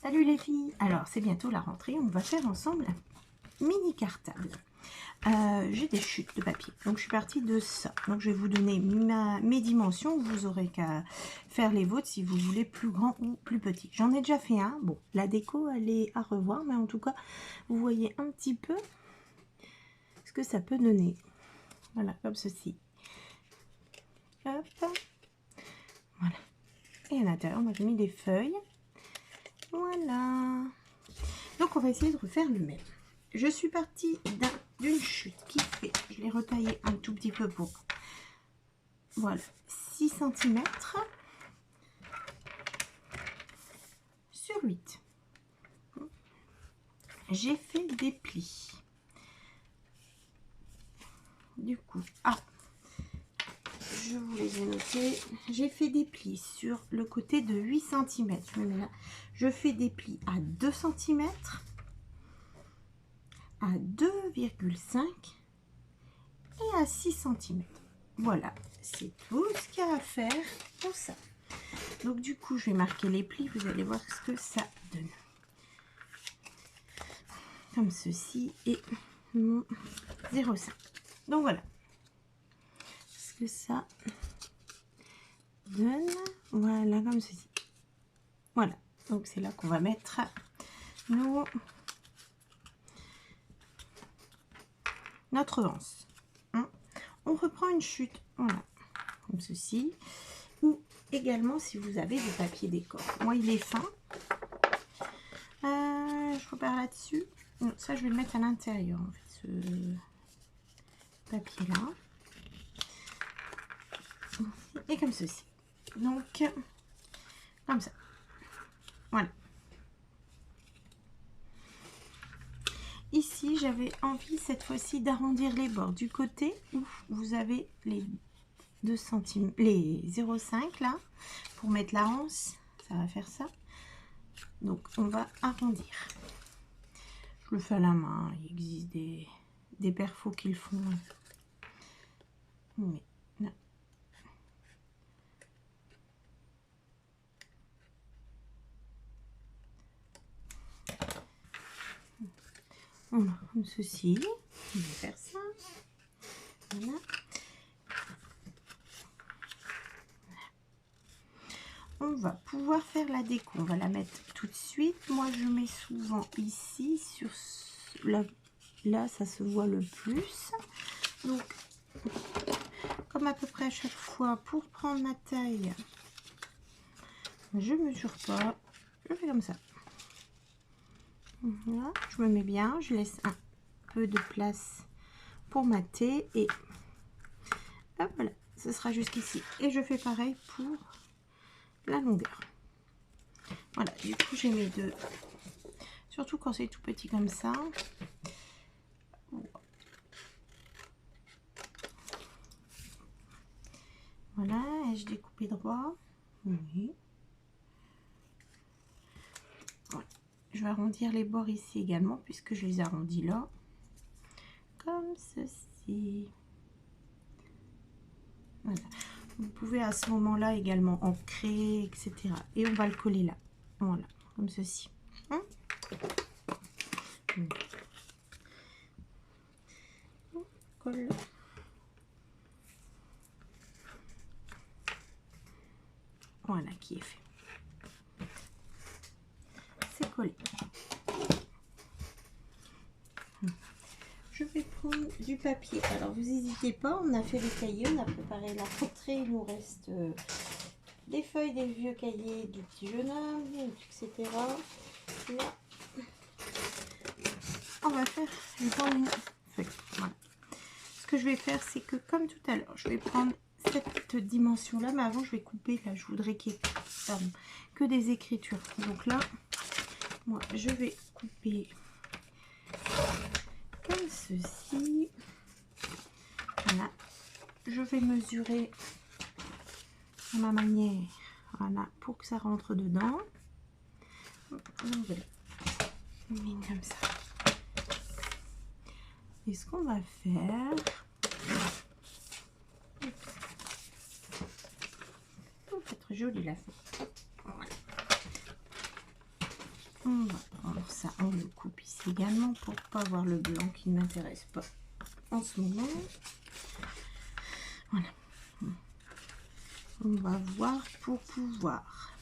Salut les filles. Alors c'est bientôt la rentrée, on va faire ensemble un mini cartable. J'ai des chutes de papier, donc je suis partie de ça. Donc je vais vous donner mes dimensions, vous aurez qu'à faire les vôtres si vous voulez plus grand ou plus petit. J'en ai déjà fait un, bon la déco elle est à revoir, mais en tout cas vous voyez un petit peu ce que ça peut donner. Voilà, comme ceci. Hop. Voilà. Et à l'intérieur, moi j'ai mis des feuilles. Voilà. Donc on va essayer de refaire le même. Je suis partie d'une chute qui fait, je l'ai retaillé un tout petit peu pour, voilà, 6 cm sur 8. J'ai fait des plis. Du coup, je vous les ai notés. J'ai fait des plis sur le côté de 8 cm. Je me mets là. Je fais des plis à 2 cm, à 2,5 et à 6 cm. Voilà, c'est tout ce qu'il y a à faire pour ça. Donc du coup, je vais marquer les plis. Vous allez voir ce que ça donne. Comme ceci et mon 0,5. Donc voilà ce que ça donne. Voilà, comme ceci. Voilà, donc c'est là qu'on va mettre notre anse. On reprend une chute, voilà, comme ceci. Ou également si vous avez du papier décor. Moi il est fin. Je repars là-dessus. Ça je vais le mettre à l'intérieur en fait, ce papier là. Et comme ceci. Donc comme ça. Voilà. Ici, j'avais envie cette fois-ci d'arrondir les bords du côté où vous avez les 2 cm, les 0,5 là, pour mettre la anse. Ça va faire ça. Donc, on va arrondir. Je le fais à la main. Il existe des perfos qui le font. Mais non. Voilà, comme ceci. On va faire ça. Voilà. On va pouvoir faire la déco. On va la mettre tout de suite. Moi, je mets souvent ici, sur là, ça se voit le plus. Donc, comme à peu près à chaque fois, pour prendre ma taille, je mesure pas. Je fais comme ça. Voilà, je me mets bien. Je laisse un peu de place pour ma thé et hop, voilà, ce sera jusqu'ici. Et je fais pareil pour la longueur. Voilà, du coup j'ai mes deux, surtout quand c'est tout petit comme ça. Voilà, ai-je découpé droit? Oui. Voilà. Je vais arrondir les bords ici également puisque je les arrondis là, comme ceci. Voilà. Vous pouvez à ce moment-là également ancrer, etc. Et on va le coller là. Voilà, comme ceci. On colle. Voilà qui est fait. C'est collé. Je vais prendre du papier. Alors vous n'hésitez pas, on a fait les cahiers, on a préparé la rentrée. Il nous reste des feuilles, des vieux cahiers du petit jeune homme, etc. Là, on va faire, je vais prendre une feuille. Voilà. Ce que je vais faire, c'est que comme tout à l'heure, je vais prendre cette dimension là, mais avant je vais couper là. Je voudrais qu'il y ait que des écritures. Donc là, moi je vais couper comme ceci. Voilà, je vais mesurer à ma manière, voilà, pour que ça rentre dedans. Donc voilà, comme ça. Et ce qu'on va faire, pour être joli la feuille. Voilà. On va prendre ça, on le coupe ici également pour pas avoir le blanc qui ne m'intéresse pas en ce moment. Voilà. On va voir pour pouvoir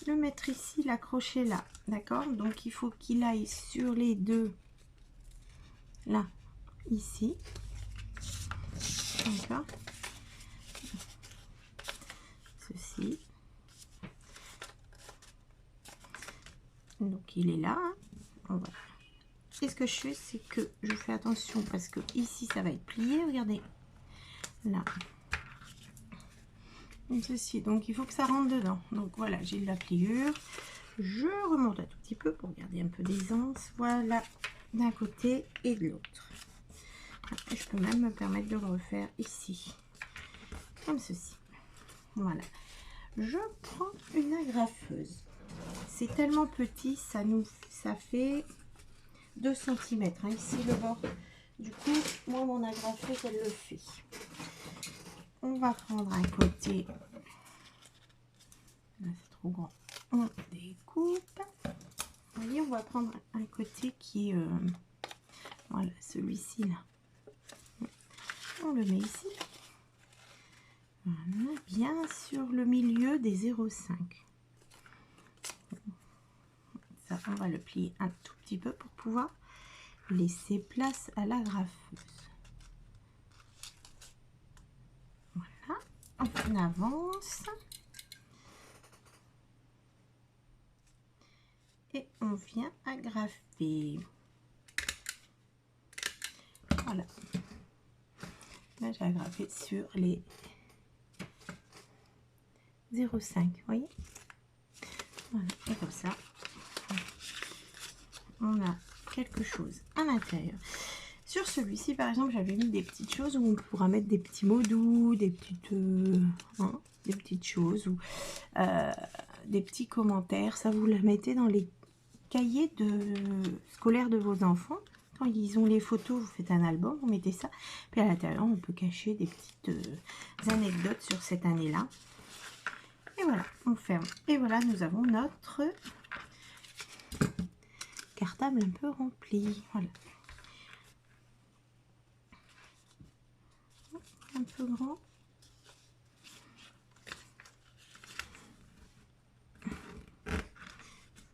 le mettre ici, l'accrocher là, d'accord? Donc il faut qu'il aille sur les deux, là, ici, d'accord? Ceci. Donc il est là, hein. Voilà. Et ce que je fais, c'est que je fais attention parce que ici ça va être plié, regardez, là. Comme ceci, donc il faut que ça rentre dedans. Donc voilà, j'ai de la pliure. Je remonte un tout petit peu pour garder un peu d'aisance. Voilà, d'un côté et de l'autre. Je peux même me permettre de le refaire ici, comme ceci. Voilà. Je prends une agrafeuse. C'est tellement petit, ça fait 2 cm. Hein, ici le bord. Du coup, moi mon agrafeuse, elle le fait. On va prendre un côté. Là, c'est trop grand. On découpe. Vous voyez, on va prendre un côté qui est voilà, celui-ci là. On le met ici. Voilà, bien sur le milieu des 0,5. Ça, on va le plier un tout petit peu pour pouvoir laisser place à la graffeuse. Voilà, on avance. Et on vient agrafer. Voilà. Là, j'ai agrafé sur les 0,5. Vous voyez? Voilà. Et comme ça, on a quelque chose à l'intérieur. Sur celui-ci, par exemple, j'avais mis des petites choses où on pourra mettre des petits mots doux, des petites, des petites choses ou des petits commentaires. Ça, vous la mettez dans les cahiers scolaires de vos enfants. Quand ils ont les photos, vous faites un album, vous mettez ça. Puis à l'intérieur, on peut cacher des petites anecdotes sur cette année-là. Et voilà, on ferme. Et voilà, nous avons notre cartable un peu rempli. Voilà. Un peu grand.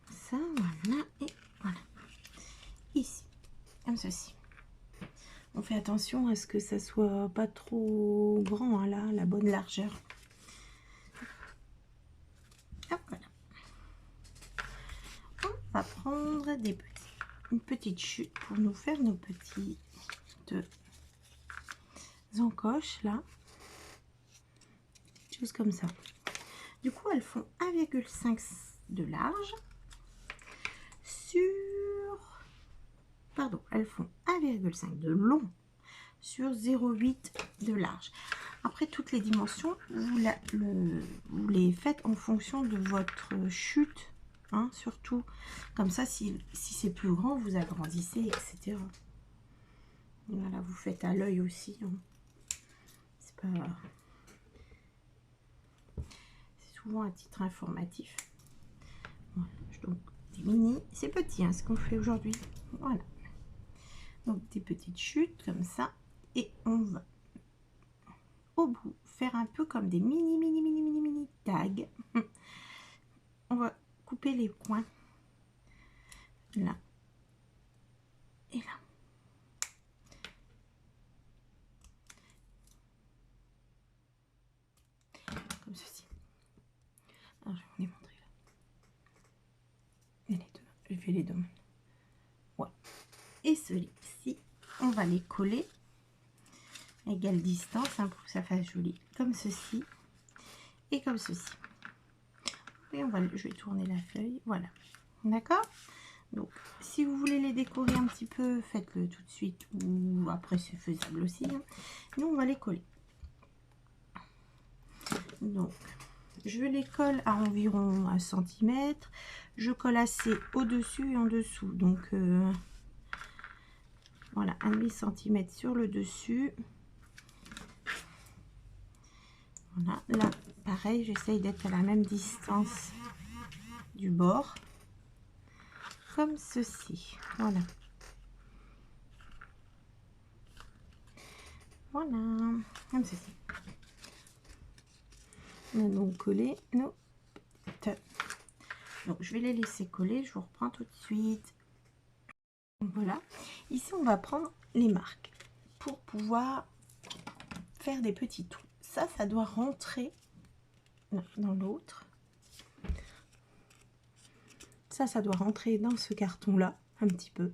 Ça, voilà. Et voilà. Ici, comme ceci. On fait attention à ce que ça soit pas trop grand, hein, là, la bonne largeur. Hop, voilà. On va prendre une petite chute pour nous faire nos petites encoches là. Des choses comme ça. Du coup, elles font 1,5 de large sur... Pardon, elles font 1,5 de long sur 0,8 de large. Après, toutes les dimensions, vous les faites en fonction de votre chute, hein, surtout. Comme ça, si c'est plus grand, vous agrandissez, etc. Voilà, vous faites à l'œil aussi. Hein. C'est pas... C'est souvent à titre informatif. Voilà, donc des mini, c'est petit, hein, ce qu'on fait aujourd'hui. Voilà. Donc des petites chutes comme ça. Et on va au bout faire un peu comme des mini tags. On va couper les coins là et là. Comme ceci. Alors je vais vous les montrer là. Et les deux. J'ai fait les deux. Voilà. Et celui-ci, on va les coller à égale distance, hein, pour que ça fasse joli, comme ceci et comme ceci. Et je vais tourner la feuille, voilà, d'accord. Donc si vous voulez les décorer un petit peu, faites-le tout de suite ou après, c'est faisable aussi, hein. Nous on va les coller. Donc je les colle à environ 1 cm. Je colle assez au-dessus et en dessous, donc voilà, 1,5 cm sur le dessus. Voilà, là pareil, j'essaye d'être à la même distance du bord. comme ceci. Voilà. Voilà, comme ceci. On a donc collé nos... Donc, je vais les laisser coller. Je vous reprends tout de suite. Donc, voilà. Ici, on va prendre les marques pour pouvoir faire des petits trous. Ça doit rentrer dans l'autre. Ça doit rentrer dans ce carton-là, un petit peu.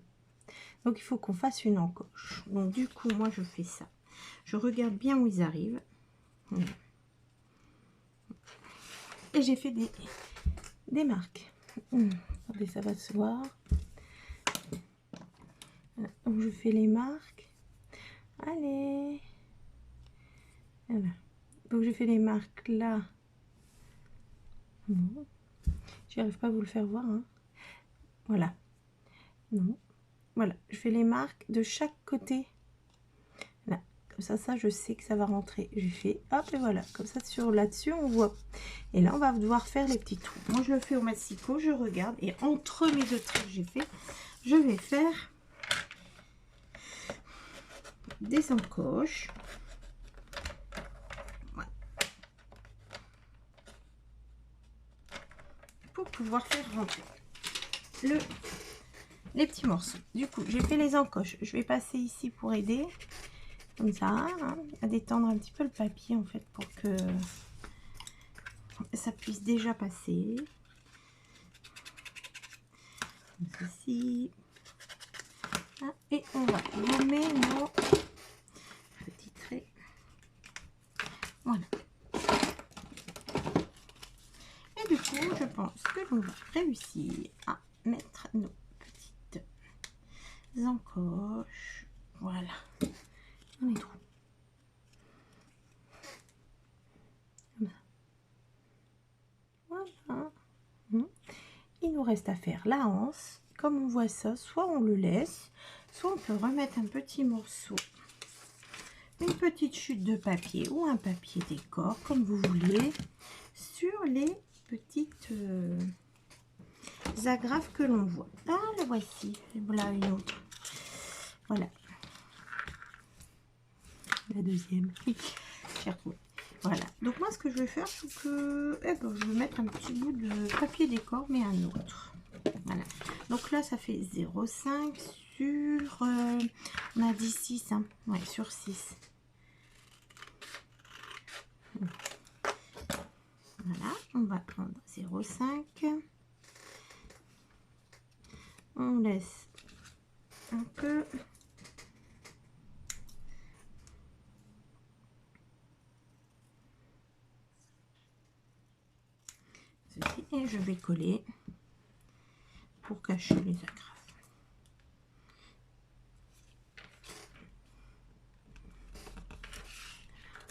Donc, il faut qu'on fasse une encoche. Donc, du coup, moi, je fais ça. Je regarde bien où ils arrivent. Et j'ai fait des marques. Attendez, ça va se voir. Voilà. Donc, je fais les marques. Allez. Voilà. Donc, je fais les marques là. Non. J'arrive pas à vous le faire voir. Hein. Voilà. Non. Voilà. Je fais les marques de chaque côté. Là. Comme ça, je sais que ça va rentrer. Je fais hop et voilà. Comme ça, sur là-dessus, on voit. Et là, on va devoir faire les petits trous. Moi, je le fais au massicot. Je regarde. Et entre mes deux traits que j'ai fait, je vais faire des encoches. Voilà. Pour pouvoir faire rentrer les petits morceaux. Du coup, j'ai fait les encoches. Je vais passer ici pour aider. Comme ça, hein, à détendre un petit peu le papier en fait pour que ça puisse déjà passer. Comme ceci. Ah, et on va gommer nos petits traits. Voilà. Et du coup, je pense que l'on va réussir à mettre nos petites encoches. Voilà. Dans les trous. Voilà. Il nous reste à faire la anse. Comme on voit ça, soit on le laisse, soit on peut remettre un petit morceau, une petite chute de papier ou un papier décor, comme vous voulez, sur les petites agrafes que l'on voit. Ah, la voici. Et voilà une autre. Voilà. La deuxième. J'ai retrouvé. Voilà. Donc moi, ce que je vais faire, c'est que je vais mettre un petit bout de papier décor, mais un autre. Voilà. Donc là, ça fait 0,5 sur... on a dit 6. Hein. Ouais, sur 6. Voilà. On va prendre 0,5. On laisse un peu... ceci, et je vais coller pour cacher les agrafes.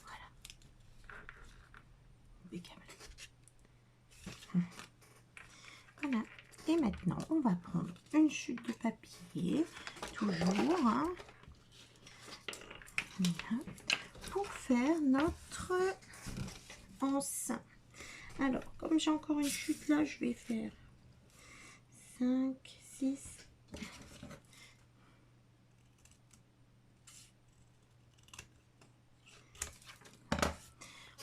Voilà. Impeccable. Voilà. Et maintenant, on va prendre une chute de papier, toujours, hein, voilà, pour faire notre anse. Alors, comme j'ai encore une chute là, je vais faire 5, 6.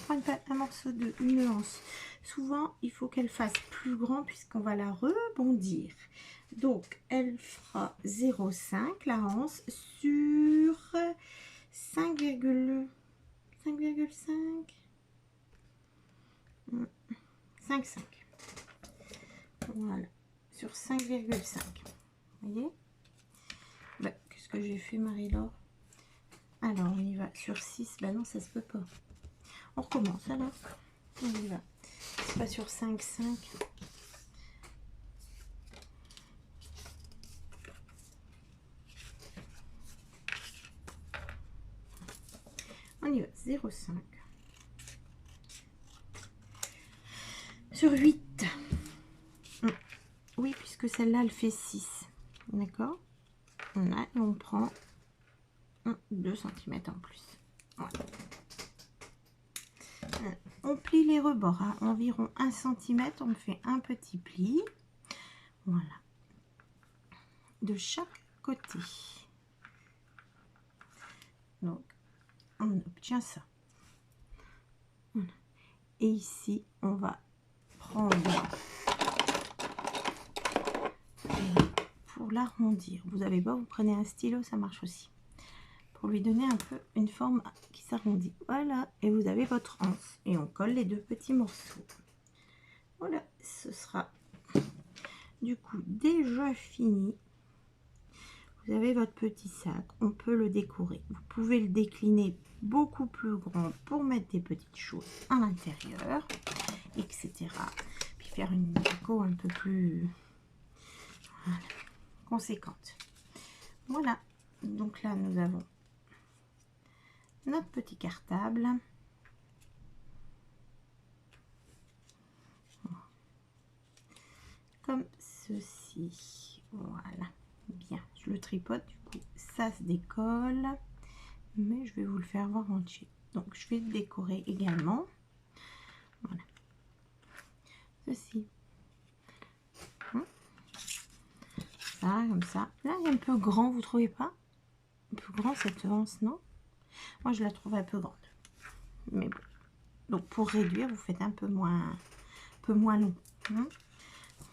Prendre un morceau de une anse. Souvent, il faut qu'elle fasse plus grand puisqu'on va la rebondir. Donc, elle fera 0,5 la anse sur 5,5. 5,5. Voilà, sur 5,5. Vous voyez? Bah, qu'est-ce que j'ai fait, Marie-Laure? Alors, on y va sur 6. Bah non, ça se peut pas. On recommence alors. On y va. C'est pas sur 5,5. On y va. 0,5. Sur 8. Oui, puisque celle-là, elle fait 6. D'accord? Là, et on prend 2 cm en plus. Voilà. On plie les rebords à environ 1 cm. On fait un petit pli. Voilà. de chaque côté. Donc, on obtient ça. Voilà. Et ici, on va prendre, pour l'arrondir, vous avez pas, vous prenez un stylo, ça marche aussi. Pour lui donner un peu une forme qui s'arrondit. Voilà, et vous avez votre anse. Et on colle les deux petits morceaux. Voilà, ce sera du coup déjà fini. Vous avez votre petit sac, on peut le décorer. Vous pouvez le décliner beaucoup plus grand pour mettre des petites choses à l'intérieur, etc. Puis faire une déco un peu plus conséquente. Voilà, donc là nous avons notre petit cartable. Comme ceci. Voilà. Bien. Je le tripote. Du coup, ça se décolle. Mais je vais vous le faire voir entier. Donc, je vais le décorer également. Voilà. Ceci. Ça, comme ça. Là, il est un peu grand, vous trouvez pas? Un peu grand cette anse, non? Moi, je la trouve un peu grande. Mais bon. Donc, pour réduire, vous faites un peu moins long.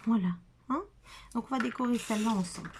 Voilà. Hein, donc, on va décorer celle-là ensemble.